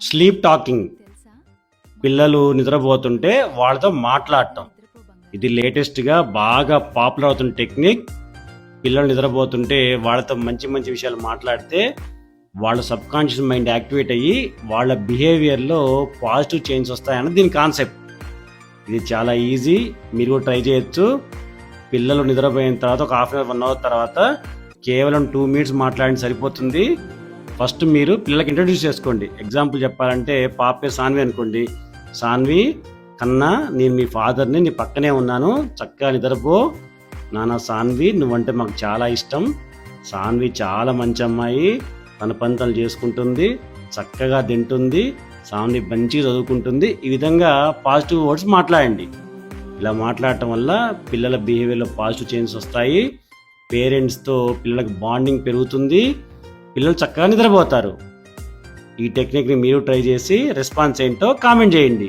Sleep talking. పిల్లలు నిద్రపోతుంటే వాళ్ళతో మాట్లాడటం. ఇది లేటెస్ట్గా బాగా పాపులర్ అవుతున్న టెక్నిక్. పిల్లలు నిద్రపోతుంటే వాళ్ళతో మంచి మంచి విషయాలు మాట్లాడితే వాళ్ళ సబ్ కాన్షియస్ మైండ్ యాక్టివేట్ అయ్యి వాళ్ళ బిహేవియర్లో పాజిటివ్ చేంజ్ వస్తాయన్నది దీని కాన్సెప్ట్. ఇది చాలా ఈజీ, మీరు కూడా ట్రై చేయొచ్చు. పిల్లలు నిద్రపోయిన తర్వాత ఒక హాఫ్ అన్ అవర్ 1 అవర్ తర్వాత కేవలం 2 మినిట్స్ మాట్లాడి సరిపోతుంది. ఫస్ట్ మీరు పిల్లలకి ఇంట్రడ్యూస్ చేసుకోండి. ఎగ్జాంపుల్ చెప్పాలంటే పాప పేరు సాన్వి అనుకోండి. సాన్వి, కన్నా నేను మీ ఫాదర్ని, నీ పక్కనే ఉన్నాను, చక్కగా నిద్రపో. నాన్న సాన్వి, నువ్వంటే మాకు చాలా ఇష్టం. సాన్వి చాలా మంచి అమ్మాయి, తన పని తను చేసుకుంటుంది, చక్కగా తింటుంది, సాన్వి మంచిగా చదువుకుంటుంది. ఈ విధంగా పాజిటివ్ వర్డ్స్ మాట్లాడండి. ఇలా మాట్లాడటం వల్ల పిల్లల బిహేవియర్లో పాజిటివ్ చేంజెస్ వస్తాయి. పేరెంట్స్తో పిల్లలకు బాండింగ్ పెరుగుతుంది, పిల్లలు చక్కగా నిద్రపోతారు. ఈ టెక్నిక్ని మీరు ట్రై చేసి రెస్పాన్స్ ఏంటో కామెంట్ చేయండి.